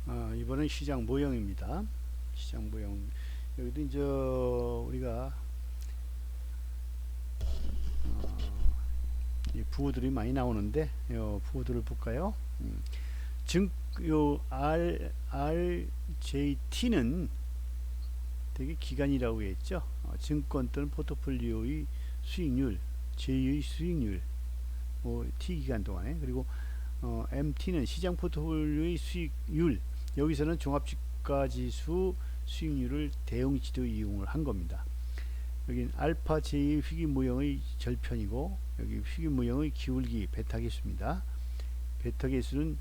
이번엔 시장 모형입니다. 시장 모형. 여기도 이제 우리가 이 부호들이 많이 나오는데 요 부호들을 볼까요? 요 RJT는 되게 기간이라고 했죠. 증권 또는 포트폴리오의 수익률, 제의 수익률, T 기간 동안에. 그리고 MT는 시장 포트폴리오의 수익률. 여기서는 종합주가지수 수익률을 대응지도 이용을 한 겁니다. 여기는 알파 J의 희귀 모형의 절편이고, 여기 희귀 모형의 기울기 베타 계수입니다. 베타 계수는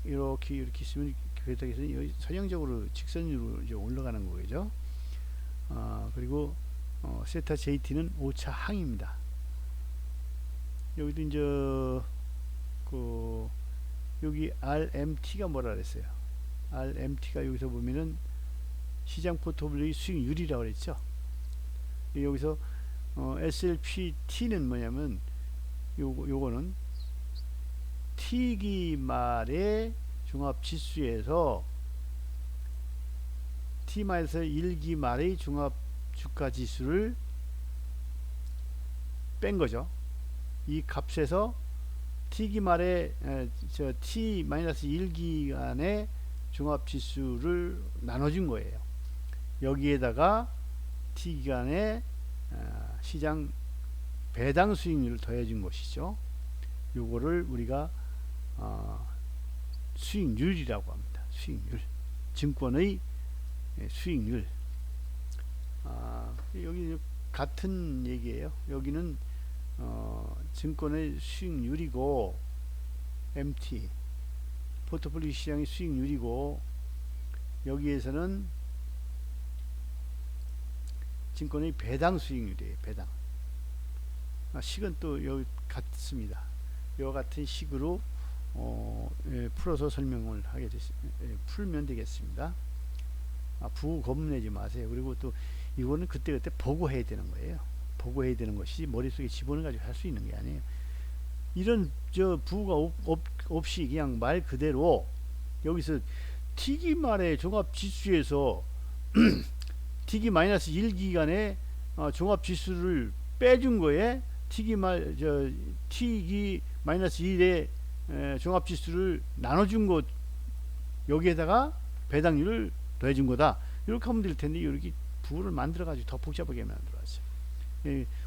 이렇게 쓰면 베타 계수는 선형적으로 직선으로 이제 올라가는 거죠. 그리고 세타 JT는 오차 항입니다. 여기도 이제 여기 RMT가 뭐라 그랬어요? RMT가 여기서 보면은 시장 포트폴리오의 수익률이라고 그랬죠. 여기서 SLPT는 뭐냐면 요거는 T기 말의 종합지수에서 T-1기 말의 종합주가지수를 뺀 거죠. 이 값에서 T기 말의 T-1기간의 종합지수를 나눠준 거예요. 여기에다가 T기간의 시장 배당 수익률을 더해준 것이죠. 요거를 우리가 수익률이라고 합니다. 수익률. 증권의 수익률. 여기 같은 얘기예요. 여기는 증권의 수익률이고, MT 포트폴리오 시장의 수익률이고, 여기에서는 증권의 배당 수익률이에요. 배당. 식은 또 여기 같습니다. 이와 같은 식으로 풀어서 설명을 하게 풀면 되겠습니다. 부호 겁내지 마세요. 그리고 또 이거는 그때그때 보고해야 되는 거예요. 보고해야 되는 것이 머릿속에 집어넣어 가지고 할 수 있는 게 아니에요. 이런 부호가 없이 그냥 말 그대로 여기서 T기 말의 종합지수에서 T기 마이너스 1기간의 종합지수를 빼준 거에 T기 마이너스 1의 종합지수를 나눠준 것, 여기에다가 배당률을 더해준 거다. 이렇게 하면 될 텐데, 이렇게 부호를 만들어 가지고 더 복잡하게 만들어놨어요.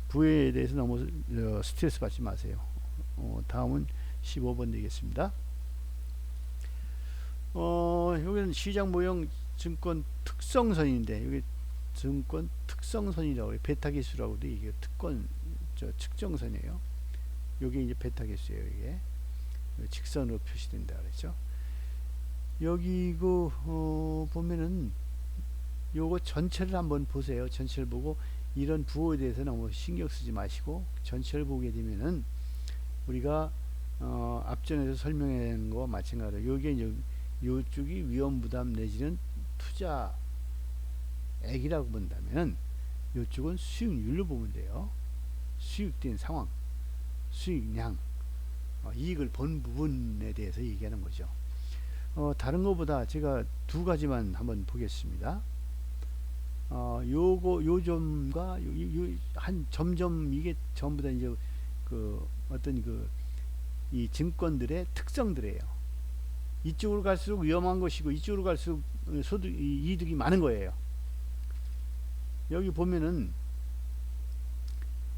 부호에 대해서 너무 스트레스 받지 마세요. 다음은 15번 되겠습니다. 여기는 시장 모형 증권 특성선인데, 여기 증권 특성선이라고 해요. 베타 계수라고도 이게 측정선이에요. 요게 이제 베타 계수예요. 이게 직선으로 표시된다 그랬죠. 여기 보면은 요거 전체를 한번 보세요. 전체를 보고 이런 부호에 대해서 너무 신경 쓰지 마시고 전체를 보게 되면은 우리가 앞전에서 설명한 거와 마찬가지로 요게 이제 요쪽이 위험 부담 내지는 투자액이라고 본다면 요쪽은 수익률로 보면 돼요. 수익된 상황, 수익량, 이익을 본 부분에 대해서 얘기하는 거죠. 다른 것보다 제가 두 가지만 한번 보겠습니다. 요 점과 한 점점 이게 전부 다 이제 이 증권들의 특성들이에요. 이쪽으로 갈수록 위험한 것이고 이쪽으로 갈수록 이득이 많은 거예요. 여기 보면은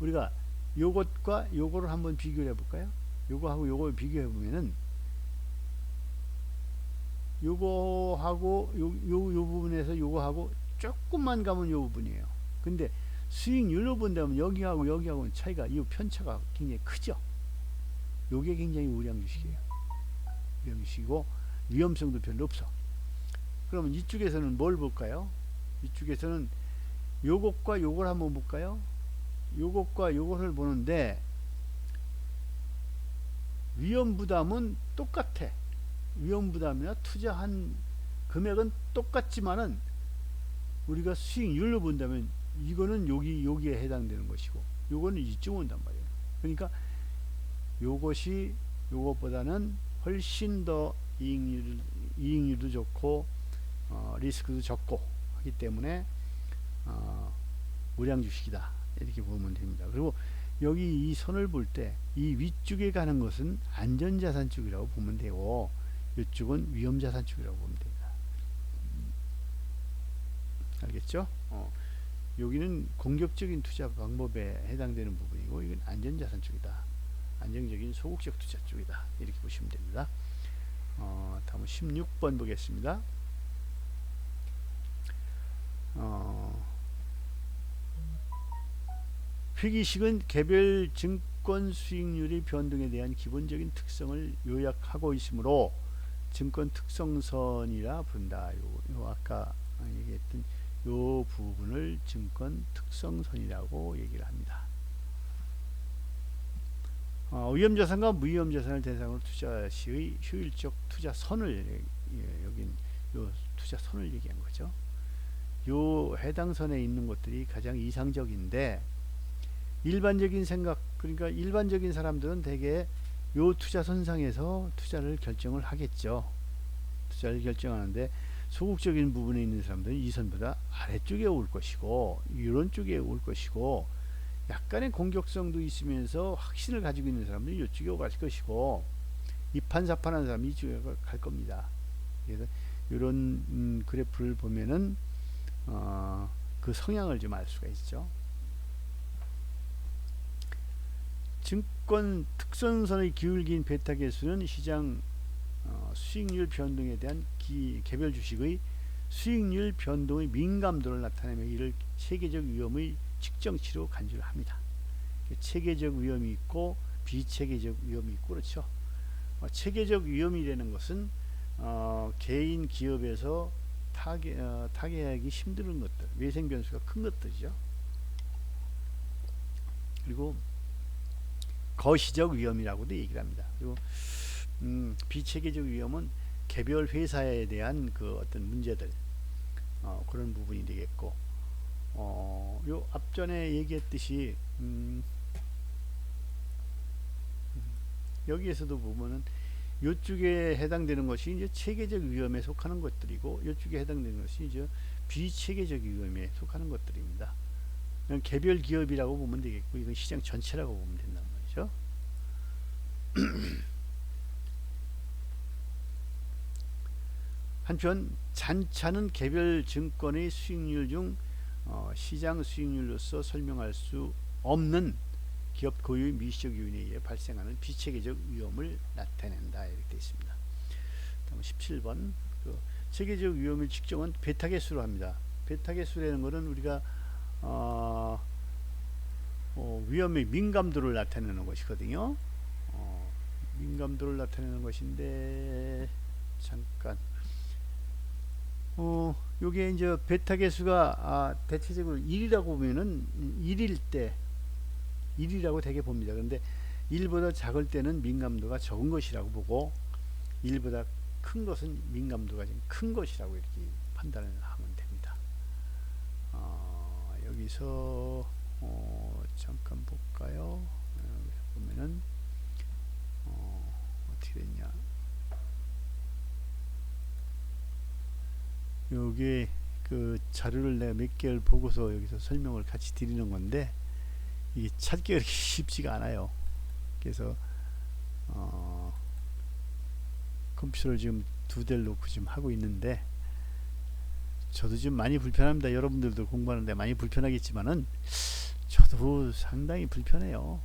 우리가 요것과 요거를 한번 비교를 해볼까요? 요거하고 요걸 비교해 보면은 요거하고 요 부분에서 요거하고 조금만 가면 요 부분이에요. 근데 수익률로 본다면 여기하고 여기하고는 차이가, 이 편차가 굉장히 크죠. 요게 굉장히 우량 주식이에요. 우량 주식이고 위험성도 별로 없어. 그러면 이쪽에서는 뭘 볼까요? 이쪽에서는 요것과 요걸 한번 볼까요? 요것과 요거를 보는데 위험 부담은 똑같아. 위험 부담이나 투자한 금액은 똑같지만은 우리가 수익률로 본다면 이거는 여기에 해당되는 것이고 요거는 이쯤 온단 말이에요. 그러니까 요것이 요것보다는 훨씬 더 이익률 이익률도 좋고 리스크도 적고 하기 때문에 우량 주식이다 이렇게 보면 됩니다. 그리고 여기 이 선을 볼 때 이 위쪽에 가는 것은 안전자산 쪽이라고 보면 되고 이쪽은 위험자산 쪽이라고 보면 됩니다. 알겠죠? 여기는 공격적인 투자 방법에 해당되는 부분이고 이건 안전자산 쪽이다. 안정적인 소극적 투자 쪽이다. 이렇게 보시면 됩니다. 다음 16번 보겠습니다. 회기식은 개별 증권 수익률의 변동에 대한 기본적인 특성을 요약하고 있으므로 증권 특성선이라 부른다. 요 아까 얘기했던 요 부분을 증권 특성선이라고 얘기를 합니다. 위험자산과 무위험자산을 대상으로 투자 시의 효율적 투자선을 여긴 요 투자선을 얘기한 거죠. 요 해당 선에 있는 것들이 가장 이상적인데 일반적인 생각, 그러니까 일반적인 사람들은 대개 요 투자선상에서 투자를 결정을 하겠죠. 투자를 결정하는데 소극적인 부분에 있는 사람들은 이 선보다 아래쪽에 올 것이고 이런 쪽에 올 것이고 약간의 공격성도 있으면서 확신을 가지고 있는 사람들은 이쪽에 갈 것이고 이판사판하는 사람이 이쪽에 갈 겁니다. 그래서 이런 그래프를 보면은 그 성향을 좀 알 수가 있죠. 증권 특선선의 기울긴 베타 계수는 시장 수익률 변동에 대한 개별 주식의 수익률 변동의 민감도를 나타내며 이를 체계적 위험의 측정치로 간주를 합니다. 체계적 위험이 있고 비체계적 위험이 있고 그렇죠. 체계적 위험이라는 것은 개인 기업에서 타개하기 힘든 것들, 외생 변수가 큰 것들이죠. 그리고 거시적 위험이라고도 얘기를 합니다. 그리고 비체계적 위험은 개별 회사에 대한 그 어떤 문제들 그런 부분이 되겠고 요 앞전에 얘기했듯이 여기에서도 보면은 요쪽에 해당되는 것이 이제 체계적 위험에 속하는 것들이고 요쪽에 해당되는 것이 이제 비체계적 위험에 속하는 것들입니다. 개별 기업이라고 보면 되겠고 이건 시장 전체라고 보면 된단 말이죠. 한편 잔차는 개별 증권의 수익률 중 시장 수익률로서 설명할 수 없는 기업 고유의 미시적 요인에 의해 발생하는 비체계적 위험을 나타낸다 이렇게 되어 있습니다. 다음 17번 그 체계적 위험의 측정은 베타 계수로 합니다. 베타 계수라는 것은 우리가 위험의 민감도를 나타내는 것이거든요. 민감도를 나타내는 것인데 잠깐 요게 이제 베타 계수가 대체적으로 1이라고 보면은 1일 때 1이라고 되게 봅니다. 그런데 1보다 작을 때는 민감도가 적은 것이라고 보고 1보다 큰 것은 민감도가 좀 큰 것이라고 이렇게 판단을 하면 됩니다. 여기서 잠깐 볼까요? 보면은 어떻게 됐냐? 여기 그 자료를 내가 몇 개를 보고서 여기서 설명을 같이 드리는 건데 이게 찾기가 그렇게 쉽지가 않아요. 그래서 컴퓨터를 지금 두 대를 놓고 지금 하고 있는데 저도 지금 많이 불편합니다. 여러분들도 공부하는데 많이 불편하겠지만은 저도 상당히 불편해요.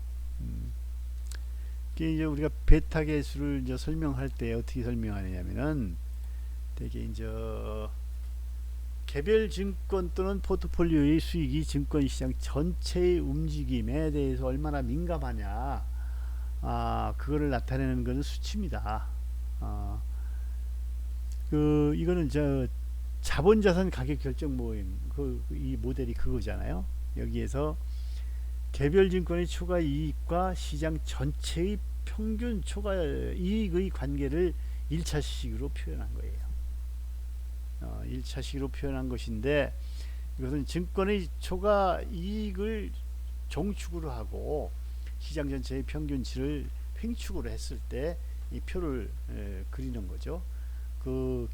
이제 우리가 베타 계수를 이제 설명할 때 어떻게 설명하냐면은 되게 이제 개별 증권 또는 포트폴리오의 수익이 증권시장 전체의 움직임에 대해서 얼마나 민감하냐 그거를 나타내는 것은 수치입니다. 이거는 저 자본자산 가격 결정 모임 이 모델이 그거잖아요. 여기에서 개별 증권의 초과 이익과 시장 전체의 평균 초과 이익의 관계를 1차식으로 표현한 거예요. 1차식으로 표현한 것인데 이것은 증권의 초과 이익을 종축으로 하고 시장 전체의 평균치를 횡축으로 했을 때 이 표를 그리는 거죠. 그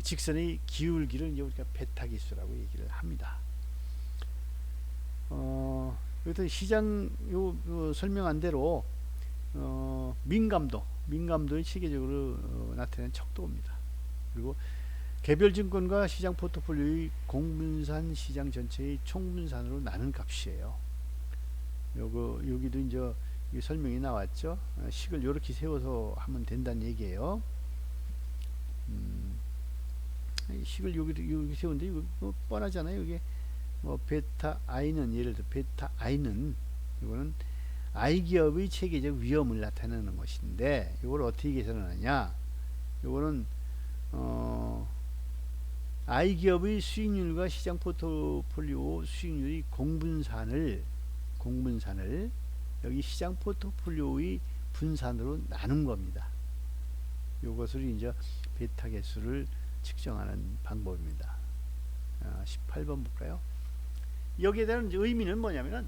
직선의 기울기를 이제 우리가 베타 기수라고 얘기를 합니다. 그래서 시장 요 설명한 대로 민감도는 체계적으로 나타내는 척도입니다. 그리고 개별 증권과 시장 포트폴리오의 공분산 시장 전체의 총분산으로 나눈 값이에요. 여기도 이제 설명이 나왔죠. 식을 이렇게 세워서 하면 된다는 얘기예요. 식을 여기 세운데 이거 뭐 뻔하잖아요. 이게 뭐 베타 i는 예를 들어 베타 i는 이거는 I 기업의 체계적 위험을 나타내는 것인데 이걸 어떻게 계산하느냐? 이거는 I 기업의 수익률과 시장 포트폴리오 수익률이 공분산을 여기 시장 포트폴리오의 분산으로 나눈 겁니다. 이것을 이제 베타 개수를 측정하는 방법입니다. 18번 볼까요? 여기에 대한 의미는 뭐냐면은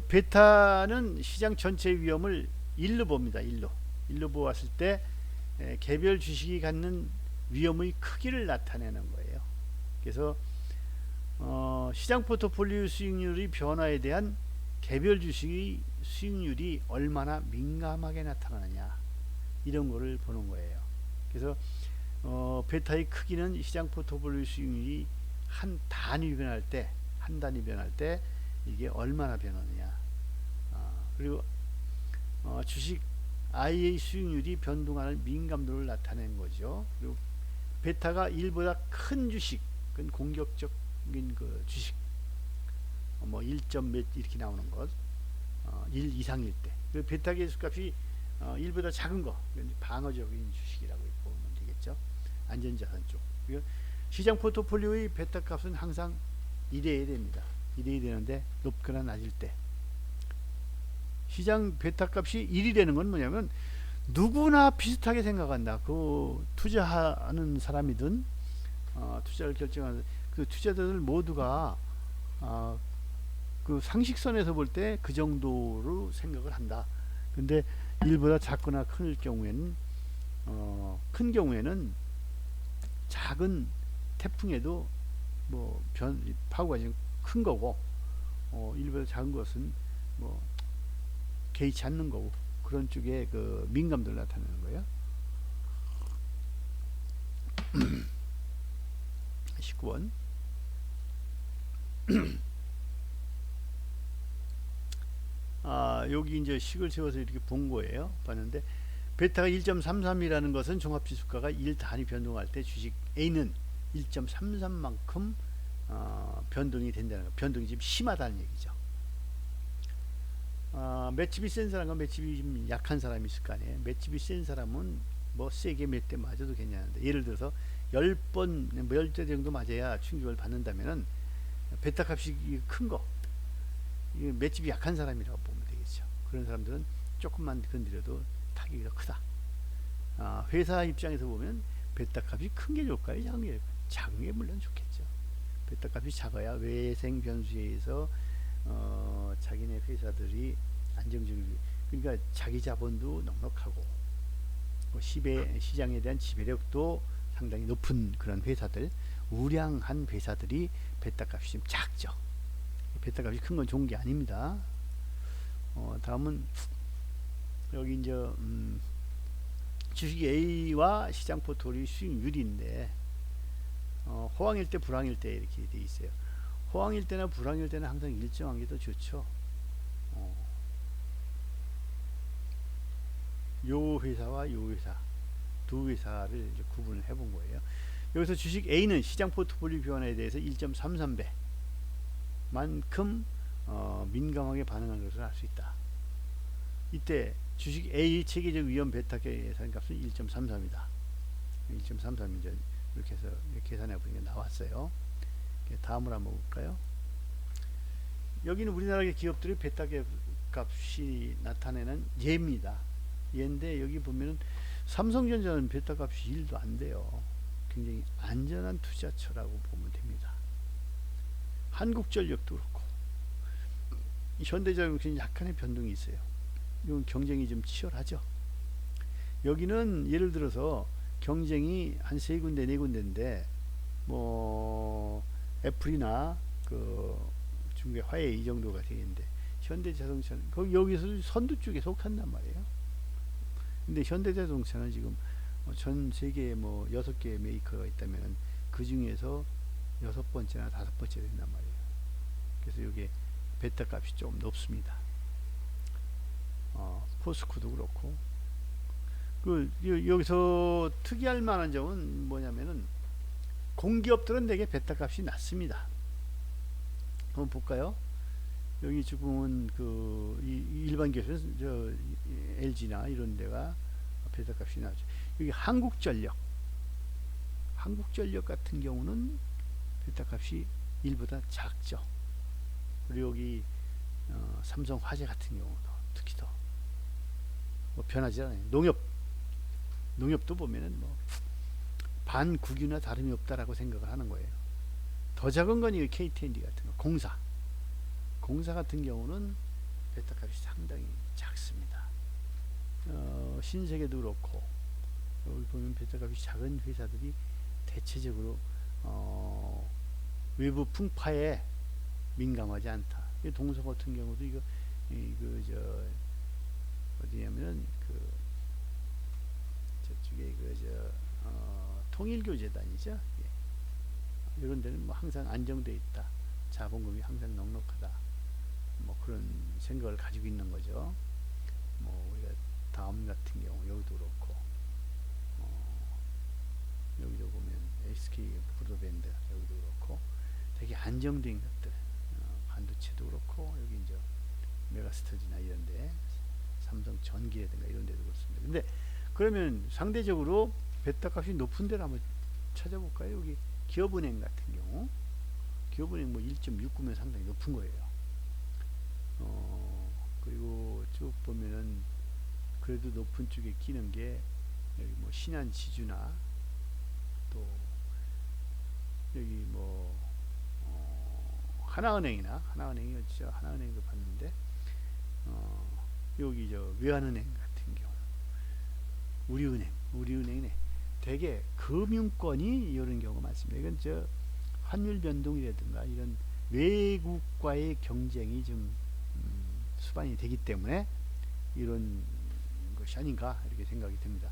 베타는 시장 전체의 위험을 1로 봅니다. 1로 보았을 때 개별 주식이 갖는 위험의 크기를 나타내는 거예요. 그래서 시장 포트폴리오 수익률의 변화에 대한 개별 주식의 수익률이 얼마나 민감하게 나타나느냐 이런 거를 보는 거예요. 그래서 베타의 크기는 시장 포트폴리오 수익률이 한 단위 변할 때 이게 얼마나 변하느냐. 그리고 주식 I의 수익률이 변동하는 민감도를 나타낸 거죠. 그리고 베타가 1보다 큰 주식은 공격적인 그 주식 뭐 1점 몇 이렇게 나오는 것 1 이상일 때 그리고 베타 계수값이 1보다 작은 거 방어적인 주식이라고 보면 되겠죠. 안전자산 쪽. 시장 포트폴리오의 베타 값은 항상 1해야 됩니다. 1해야 되는데 높거나 낮을 때 시장 베타 값이 1이 되는 건 뭐냐면 누구나 비슷하게 생각한다. 그 투자하는 사람이든 투자를 결정하는 그 투자자들 모두가 그 상식선에서 볼 때 그 정도로 생각을 한다. 근데 1보다 작거나 큰 경우에는 작은 태풍에도 뭐 파고가 좀 큰 거고 1보다 작은 것은 뭐 개의치 않는 거고 그런 쪽에 그 민감도를 나타내는 거예요. 19번 여기 이제 식을 세워서 이렇게 본 거예요. 봤는데 베타가 1.33이라는 것은 종합지수가가 1 단위 변동할 때 주식 A는 1.33만큼 변동이 된다는 거. 변동이 지금 심하다는 얘기죠. 맷집이 센 사람과 맷집이 좀 약한 사람이 있을 거 아니에요. 맷집이 센 사람은 뭐 세게 몇 대 맞아도 괜찮은데 예를 들어서 10번, 10대 정도 맞아야 충격을 받는다면은 베타 값이 큰 거 맷집이 약한 사람이라고 보면 되겠죠. 그런 사람들은 조금만 건드려도 타격이 더 크다. 회사 입장에서 보면 베타 값이 큰 게 좋을까요? 작은 게 좋을까요? 작은 게 물론 좋겠죠. 베타 값이 작아야 외생 변수에 의해서 자기네 회사들이 안정적으로 그러니까 자기 자본도 넉넉하고 시장에 대한 지배력도 상당히 높은 그런 회사들 우량한 회사들이 베타 값이 좀 작죠. 베타 값이 큰 건 좋은 게 아닙니다. 다음은 여기 이제 주식 A와 시장 포트폴리오 수익률인데 호황일 때 불황일 때 이렇게 돼 있어요. 호황일 때나 불황일 때는 항상 일정한 게 더 좋죠. 요 회사와 요 회사 두 회사를 이제 구분을 해본 거예요. 여기서 주식 A는 시장 포트폴리오 변화에 대해서 1.33배 만큼 민감하게 반응한 것을 알 수 있다. 이때 주식 A 체계적 위험 베타 계산값은 1.33이다. 1.33이죠. 이렇게 해서 계산해 보니까 나왔어요. 다음으로 한번 볼까요? 여기는 우리나라 기업들의 베타 값이 나타내는 예입니다. 예인데 여기 보면은 삼성전자는 베타 값이 1도 안 돼요. 굉장히 안전한 투자처라고 보면 됩니다. 한국전력도 그렇고 현대자동차는 약간의 변동이 있어요. 이건 경쟁이 좀 치열하죠. 여기는 예를 들어서 경쟁이 한 세 군데 네 군데인데 뭐 애플이나 그 중국의 화웨이 이 정도가 되겠는데 현대자동차는 거기 여기서 선두 쪽에 속한단 말이에요. 근데 현대자동차는 지금 전 세계에 뭐 6개 메이커가 있다면 그 중에서 6번째나 5번째 된단 말이에요. 그래서 여기 베타 값이 좀 높습니다. 포스코도 그렇고 여기서 특이할 만한 점은 뭐냐면은 공기업들은 되게 베타 값이 낮습니다. 한번 볼까요? 여기 지금은 그 일반 기업에서 저 LG나 이런 데가 베타 값이 나죠. 여기 한국전력 같은 경우는 베타 값이 1보다 작죠. 그리고 여기 삼성화재 같은 경우도 특히 더 뭐 변하지 않아요. 농협도 보면은 뭐 반국유나 다름이 없다라고 생각을 하는 거예요. 더 작은 건 이 KT&D 같은 거, 공사 같은 경우는 베타 값이 상당히 작습니다. 신세계도 그렇고 여기 보면 베타 값이 작은 회사들이 대체적으로 외부 풍파에 민감하지 않다. 동서 같은 경우도 이거 어디냐면은 그 저쪽에 통일교재단이죠. 예. 이런 데는 뭐 항상 안정돼 있다. 자본금이 항상 넉넉하다. 뭐 그런 생각을 가지고 있는 거죠. 뭐 우리가 다음 같은 경우 여기도 그렇고 여기도 보면 SK 브로드밴드 여기도 그렇고 되게 안정된 것들 반도체도 그렇고 여기 이제 메가스터디나 이런데 삼성 전기라든가 이런 데도 그렇습니다. 근데 그러면 상대적으로 베타 값이 높은 데를 한번 찾아볼까요? 여기 기업은행 같은 경우 기업은행 뭐 1.69면 상당히 높은 거예요. 그리고 쭉 보면은 그래도 높은 쪽에 끼는 게 여기 뭐 신한지주나 또 여기 뭐 하나은행이죠. 하나은행도 봤는데 여기 저 외환은행 같은 경우 우리은행이네. 되게 금융권이 이런 경우가 많습니다. 이건 저 환율 변동이라든가 이런 외국과의 경쟁이 좀 수반이 되기 때문에 이런 것이 아닌가 이렇게 생각이 듭니다.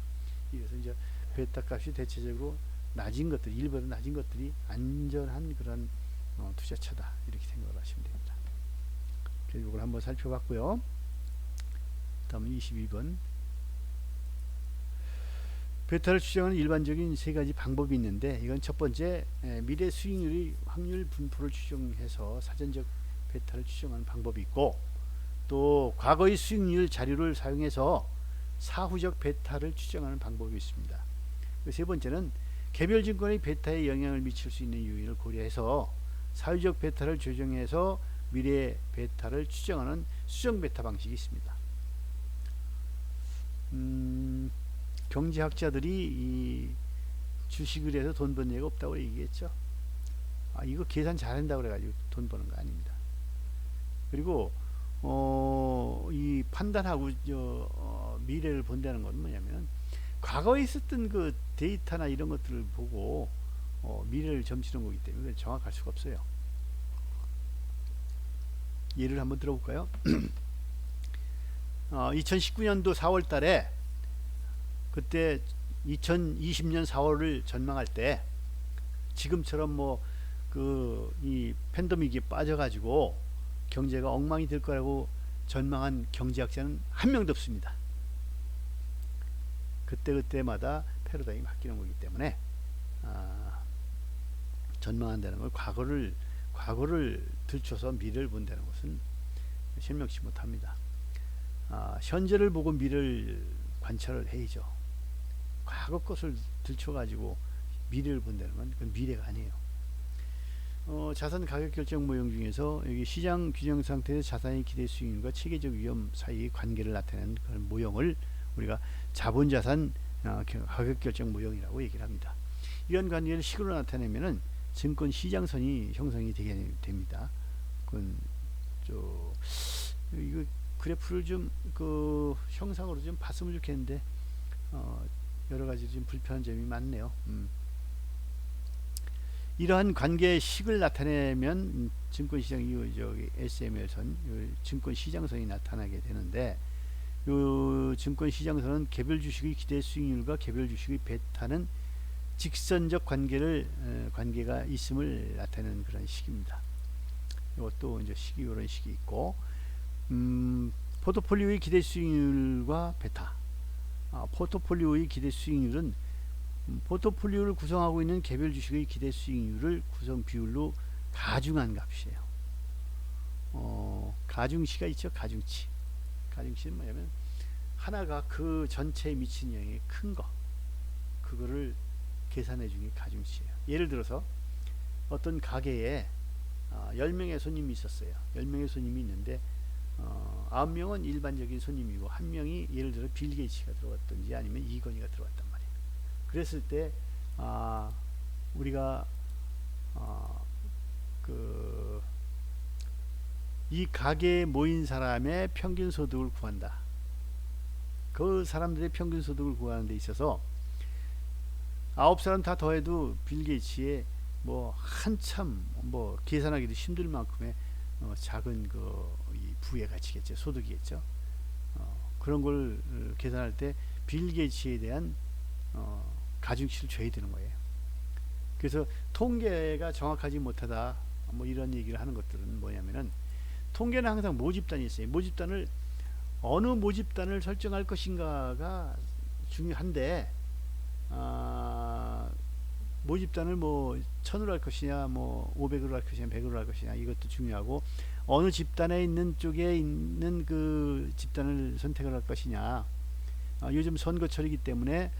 그래서 이제 베타 값이 대체적으로 낮은 것들, 일보다 낮은 것들이 안전한 그런 투자처다 이렇게 생각을 하시면 됩니다. 그래서 이걸 한번 살펴봤고요. 다음 22번. 베타를 추정하는 일반적인 세 가지 방법이 있는데 이건 첫 번째 미래 수익률의 확률 분포를 추정해서 사전적 베타를 추정하는 방법이 있고 또 과거의 수익률 자료를 사용해서 사후적 베타를 추정하는 방법이 있습니다. 세 번째는 개별 증권의 베타에 영향을 미칠 수 있는 요인을 고려해서 사후적 베타를 조정해서 미래 베타를 추정하는 수정 베타 방식이 있습니다. 경제학자들이 이 주식을 해서 돈 버는 얘가 없다고 얘기했죠. 이거 계산 잘한다고 그래가지고 돈 버는 거 아닙니다. 그리고 이 판단하고 미래를 본다는 건 뭐냐면 과거에 있었던 그 데이터나 이런 것들을 보고 미래를 점치는 거기 때문에 정확할 수가 없어요. 예를 한번 들어볼까요? 2019년도 4월 달에 그때 2020년 4월을 전망할 때 지금처럼 뭐 이 팬데믹에 빠져가지고 경제가 엉망이 될 거라고 전망한 경제학자는 한 명도 없습니다. 그때마다 패러다임이 바뀌는 거기 때문에 전망한다는 걸 과거를 들춰서 미래를 본다는 것은 실명치 못합니다. 현재를 보고 미래를 관찰을 해야죠. 과거 것을 들춰가지고 미래를 본다는 건 그건 미래가 아니에요. 자산 가격 결정 모형 중에서 여기 시장 균형 상태에서 자산의 기대 수익률과 체계적 위험 사이의 관계를 나타내는 그런 모형을 우리가 자본자산 가격 결정 모형이라고 얘기를 합니다. 이런 관계를 식으로 나타내면은 증권 시장선이 형성이 되게 됩니다. 그건 이거 그래프를 좀 형상으로 좀 봤으면 좋겠는데 여러 가지 좀 불편한 점이 많네요. 이러한 관계식을 나타내면 증권시장 이후 저기 SML선, 증권시장선이 나타나게 되는데, 요 증권시장선은 개별 주식의 기대 수익률과 개별 주식의 베타는 직선적 관계가 있음을 나타내는 그런 식입니다. 이것도 이제 이런 식이 있고, 포트폴리오의 기대 수익률과 베타. 포트폴리오의 기대 수익률은 포트폴리오를 구성하고 있는 개별 주식의 기대 수익률을 구성 비율로 가중한 값이에요. 가중치가 있죠. 가중치는 뭐냐면 하나가 그 전체에 미치는 영향이 큰 거, 그거를 계산해 준 게 가중치예요. 예를 들어서 어떤 가게에 10명의 손님이 있었어요. 10명의 손님이 있는데 9명은 일반적인 손님이고 1명이 예를 들어 빌 게이츠가 들어갔든지 아니면 이건희가 들어갔단 말이에요. 그랬을 때 우리가 이 가게에 모인 사람의 평균 소득을 구한다. 그 사람들의 평균 소득을 구하는 데 있어서 9사람 다 더해도 빌 게이츠의 뭐 한참 뭐 계산하기도 힘들 만큼의 작은 이 부의 가치겠죠. 소득이겠죠. 그런 걸 계산할 때 빌 게이츠에 대한 가중치를 줘야 되는 거예요. 그래서 통계가 정확하지 못하다 뭐 이런 얘기를 하는 것들은 뭐냐면은, 통계는 항상 모집단이 있어요. 어느 모집단을 설정할 것인가가 중요한데, 모집단을 뭐 1000으로 할 것이냐, 뭐 500으로 할 것이냐, 100으로 할 것이냐, 이것도 중요하고, 어느 집단에 있는 쪽에 있는 그 집단을 선택을 할 것이냐. 요즘 선거철이기 때문에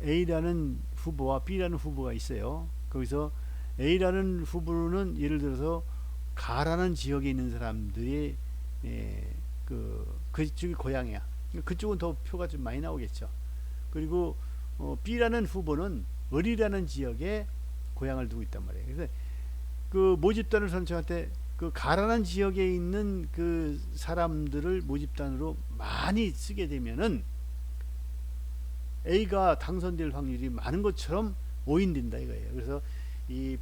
A라는 후보와 B라는 후보가 있어요. 거기서 A라는 후보는 예를 들어서 가라는 지역에 있는 사람들이 그쪽이 고향이야. 그쪽은 더 표가 좀 많이 나오겠죠. 그리고 B라는 후보는 을이라는 지역에 고향을 두고 있단 말이에요. 그래서 그 모집단을 선정할 때 그 가라는 지역에 있는 그 사람들을 모집단으로 많이 쓰게 되면은 A가 당선될 확률이 많은 것처럼 오인된다 이거예요. 그래서 이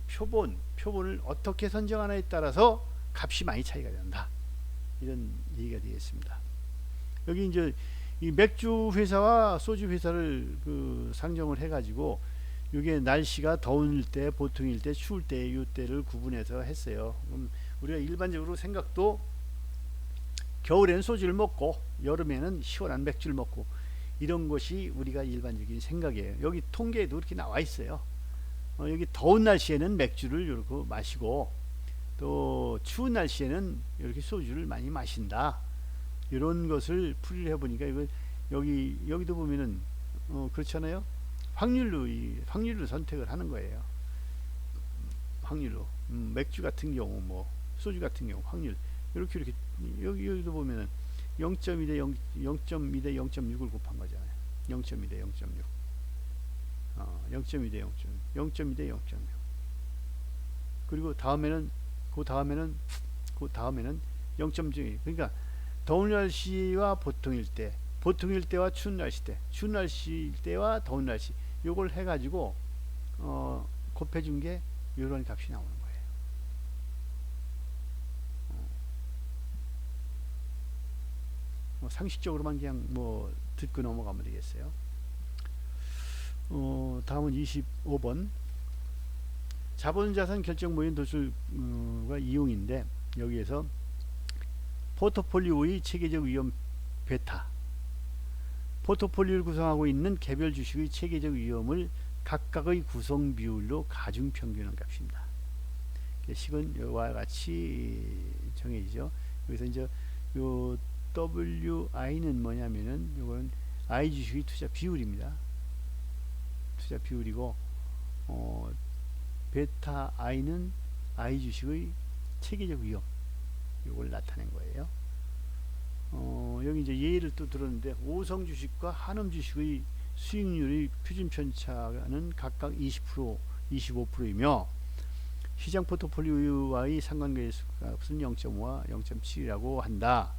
표본을 어떻게 선정하냐에 따라서 값이 많이 차이가 난다. 이런 얘기가 되겠습니다. 여기 이제 이 맥주 회사와 소주 회사를 상정을 해가지고, 이게 날씨가 더울 때, 보통일 때, 추울 때, 이때를 구분해서 했어요. 우리가 일반적으로 생각도 겨울에는 소주를 먹고 여름에는 시원한 맥주를 먹고, 이런 것이 우리가 일반적인 생각이에요. 여기 통계에도 이렇게 나와 있어요. 여기 더운 날씨에는 맥주를 이렇게 마시고, 또 추운 날씨에는 이렇게 소주를 많이 마신다. 이런 것을 풀이를 해보니까 이거 여기도 보면은 그렇잖아요. 확률로 선택을 하는 거예요. 확률로 맥주 같은 경우 뭐 소주 같은 경우 확률 이렇게 여기도 보면은 0.2 대 0.2 대 0.6을 곱한 거잖아요. 0.2 대 0.6 0.2 대 0.2 대 0.6 그리고 그 다음에는 0.2. 그러니까 더운 날씨와 보통일 때와 추운 날씨 때, 추운 날씨 때와 더운 날씨, 요걸 해가지고 곱해준 게 이런 값이 나오는 거예요. 상식적으로만 그냥 듣고 넘어가면 되겠어요. 다음은 25번 자본자산 결정 모임 도출과 이용인데, 여기에서 포트폴리오의 체계적 위험 베타, 포트폴리오를 구성하고 있는 개별 주식의 체계적 위험을 각각의 구성 비율로 가중 평균한 값입니다. 식은 이와 같이 정해지죠. 여기서 이제 요 WI는 뭐냐면은 요건 I 주식의 투자 비율입니다. 투자 비율이고, 베타 I는 I 주식의 체계적 위험, 요걸 나타낸 거예요. 여기 이제 예를 또 들었는데, 오성 주식과 한음 주식의 수익률의 표준 편차는 각각 20%, 25%이며 시장 포트폴리오와의 상관계수값은 0.5와 0.7이라고 한다.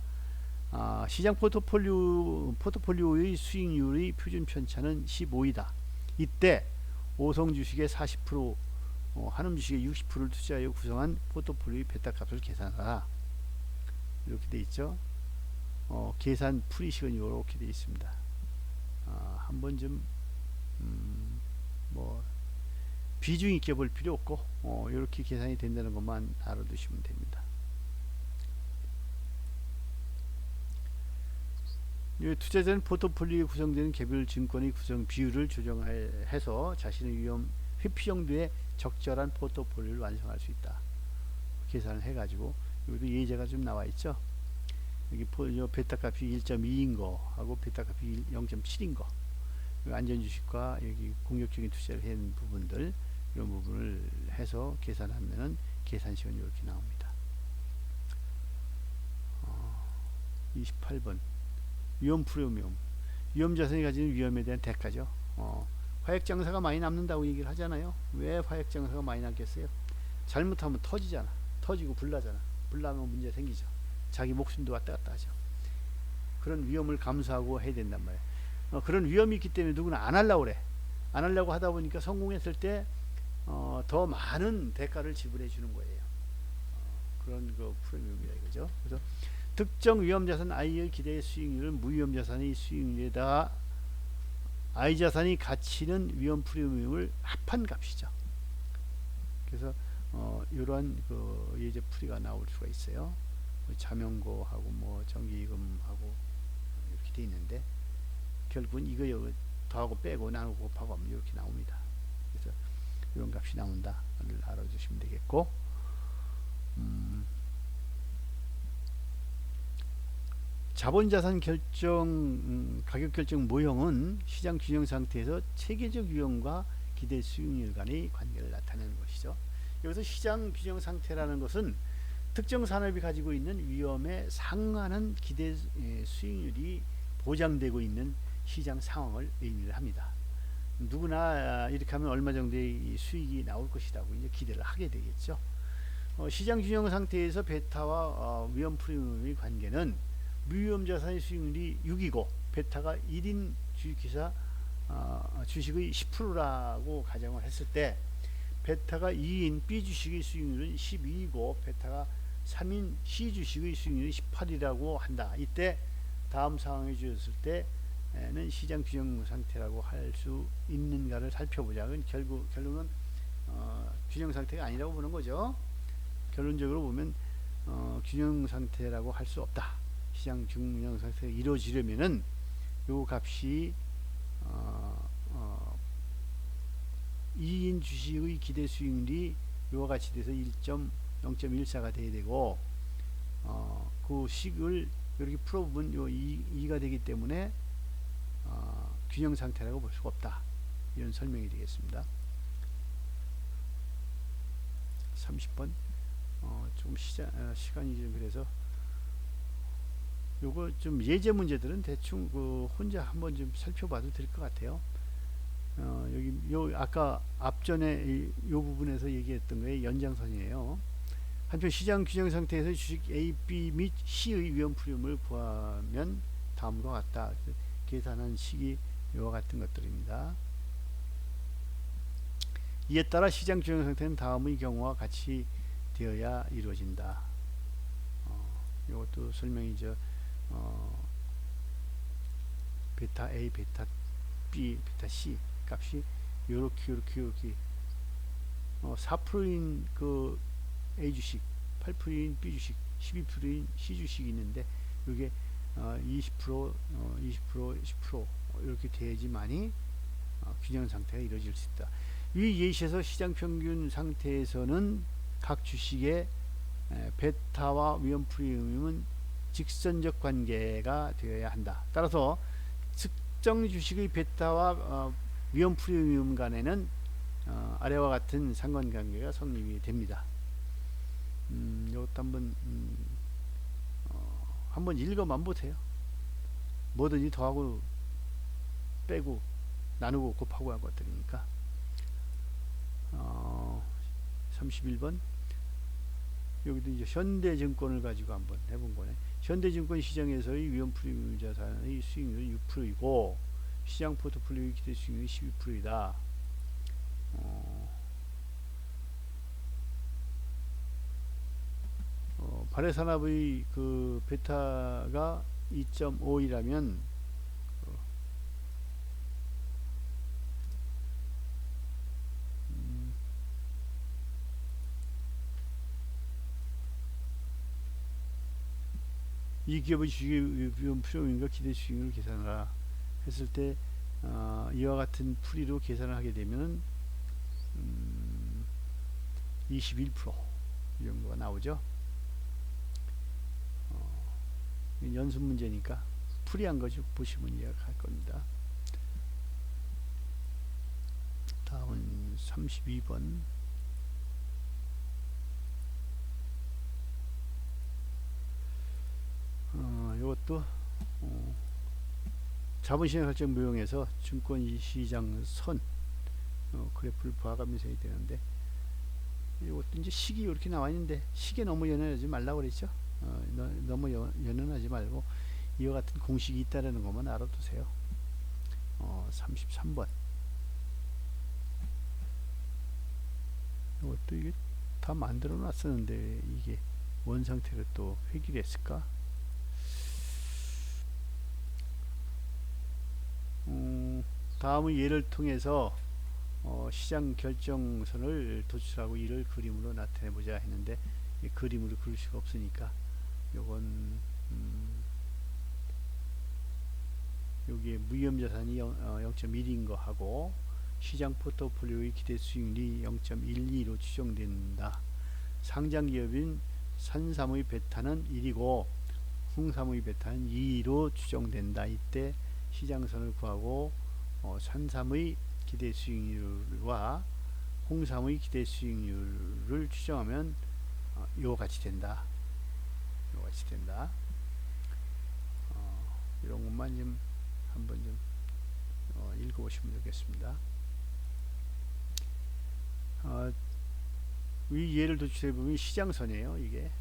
시장 포트폴리오의 수익률의 표준 편차는 15이다. 이때 오성 주식의 40%, 한음 주식의 60%를 투자하여 구성한 포트폴리오의 베타 값을 계산하라. 이렇게 돼 있죠. 계산 풀이식은 이렇게 돼 있습니다. 한번 좀 뭐 비중 있게 볼 필요 없고 이렇게 계산이 된다는 것만 알아두시면 됩니다. 투자자는 포트폴리오에 구성되는 개별 증권의 구성 비율을 조정해서 자신의 위험 회피 정도의 적절한 포트폴리오를 완성할 수 있다. 계산을 해가지고 여기도 예제가 좀 나와 있죠. 여기 베타 값이 1.2인 거 하고 베타 값이 0.7인 거, 안전주식과 여기 공격적인 투자를 한 부분들, 이런 부분을 해서 계산하면은 계산식은 이렇게 나옵니다. 28번 위험 프리미엄, 위험 자산이 가지는 위험에 대한 대가죠. 화약 장사가 많이 남는다고 얘기를 하잖아요. 왜 화약 장사가 많이 남겠어요? 잘못하면 터지잖아. 터지고 불나잖아. 불나면 문제 생기죠. 자기 목숨도 왔다 갔다 하죠. 그런 위험을 감수하고 해야 된단 말이에요. 그런 위험이 있기 때문에 누구나 안 하려고 그래. 안 하려고 하다 보니까 성공했을 때 더 많은 대가를 지불해 주는 거예요. 그런 그 프리미엄이라 이거죠. 그래서 특정 위험자산 I의 기대 수익률은 무위험자산의 수익률에다가 I 자산이 가치는 위험 프리미엄을 합한 값이죠. 그래서 이러한 그 예제 풀이가 나올 수가 있어요. 자명고하고 뭐 정기이금하고 이렇게 돼 있는데 결국은 이거 더하고 빼고 나누고 곱하고 하면 이렇게 나옵니다. 그래서 이런 값이 나온다를 알아주시면 되겠고, 자본자산 결정, 가격 결정 모형은 시장 균형 상태에서 체계적 위험과 기대 수익률 간의 관계를 나타내는 것이죠. 여기서 시장 균형 상태라는 것은 특정 산업이 가지고 있는 위험에 상응하는 기대 수익률이 보장되고 있는 시장 상황을 의미를 합니다. 누구나 이렇게 하면 얼마 정도의 수익이 나올 것이라고 이제 기대를 하게 되겠죠. 시장 균형 상태에서 베타와 위험 프리미엄의 관계는 무위험 자산의 수익률이 6이고 베타가 1인 주식회사 주식의 10%라고 가정을 했을 때 베타가 2인 B 주식의 수익률은 12이고 베타가 3인 C 주식의 수익률이 18이라고 한다. 이때 다음 상황에 주었을 때는 시장 균형 상태라고 할 수 있는가를 살펴보자. 결론은 균형 상태가 아니라고 보는 거죠. 결론적으로 보면 균형 상태라고 할 수 없다. 시장 균형 상태가 이루어지려면은 요 값이 2인 주식의 기대 수익률이 요와 같이 돼서 0.14가 돼야 되고 그 식을 이렇게 풀어보면 요 2가 되기 때문에 균형 상태라고 볼 수가 없다. 이런 설명이 되겠습니다. 30번 조금 시간이 좀 그래서 요거 좀 예제 문제들은 대충 혼자 한번 좀 살펴봐도 될 것 같아요. 여기 아까 앞전에 요 부분에서 얘기했던 거의 연장선이에요. 한편 시장 균형 상태에서 주식 A, B 및 C의 위험 프리미엄을 구하면 다음과 같다. 계산한 식이 이와 같은 것들입니다. 이에 따라 시장 균형 상태는 다음의 경우와 같이 되어야 이루어진다. 이것도 설명이죠. 베타 A, 베타 B, 베타 C 값이 요렇게 4%인 그 A 주식, 8%인 B 주식, 12%인 C 주식이 있는데 이게 20%, 10% 이렇게 돼야지만이 균형 상태가 이루어질 수 있다. 이 예시에서 시장 평균 상태에서는 각 주식의 베타와 위험 프리미엄은 직선적 관계가 되어야 한다. 따라서 특정 주식의 베타와 위험 프리미엄 간에는 아래와 같은 상관관계가 성립이 됩니다. 이것도 한번 읽어만 보세요. 뭐든지 더하고 빼고 나누고 곱하고 한 것들이니까. 31번 여기도 이제 현대증권을 가지고 한번 해본 거네. 현대증권 시장에서의 위험 프리미엄 자산의 수익률이 6%이고 시장 포트폴리오의 기대 수익률이 12%이다. 발해산업의 그 베타가 2.5이라면 이 기업의 주식의 위험 프리미엄과 기대 수익률을 계산하라 했을 때 이와 같은 풀이로 계산을 하게 되면 21%이 정도가 나오죠. 연습 문제니까 풀이한 거죠. 보시면 이해할 겁니다. 다음은 32번. 이것도 자본시장 설정 모형에서 증권시장 선 그래프를 봐가면서 해야 되는데, 이것도 이제 식이 이렇게 나와 있는데 식에 너무 연연하지 말라고 그랬죠. 너무 연연하지 말고 이와 같은 공식이 있다는 것만 알아두세요. 33번. 이것도 이게 다 만들어 놨었는데 이게 원 상태로 또 회귀를 했을까? 다음은 예를 통해서 시장 결정선을 도출하고 이를 그림으로 나타내 보자 했는데 그림으로 그릴 수가 없으니까 요건 여기에 무위험자산이 0.1인 거 하고 시장 포트폴리오의 기대 수익률이 0.12로 추정된다. 상장기업인 산삼의 베타는 1이고 홍삼의 베타는 2로 추정된다. 이때 시장선을 구하고 산삼의 기대 수익률과 홍삼의 기대 수익률을 추정하면 이와 같이 된다. 이와 같이 된다. 이런 것만 좀 한번 좀 읽어보시면 되겠습니다. 위 예를 도출해 보면 시장선이에요. 이게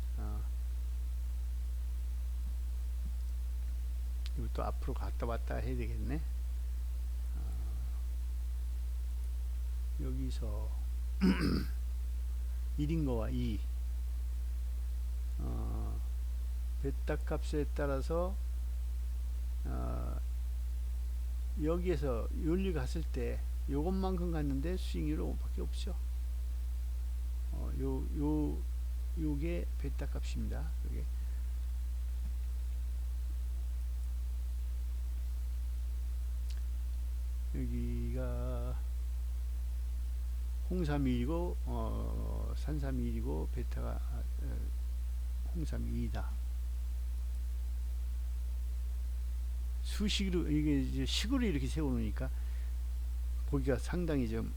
이것도 앞으로 갔다 왔다 해야 되겠네. 여기서 1인 거와 2 베타 값에 따라서 여기에서 윤리 갔을 때 요것만큼 갔는데 수익률이 5밖에 없죠. 요게 베타 값입니다. 요게 여기가 홍삼이 1이고 산삼이 1이고 베타가 홍삼이 2이다. 수식으로 이게 이제 식으로 이렇게 세워놓으니까 보기가 상당히 좀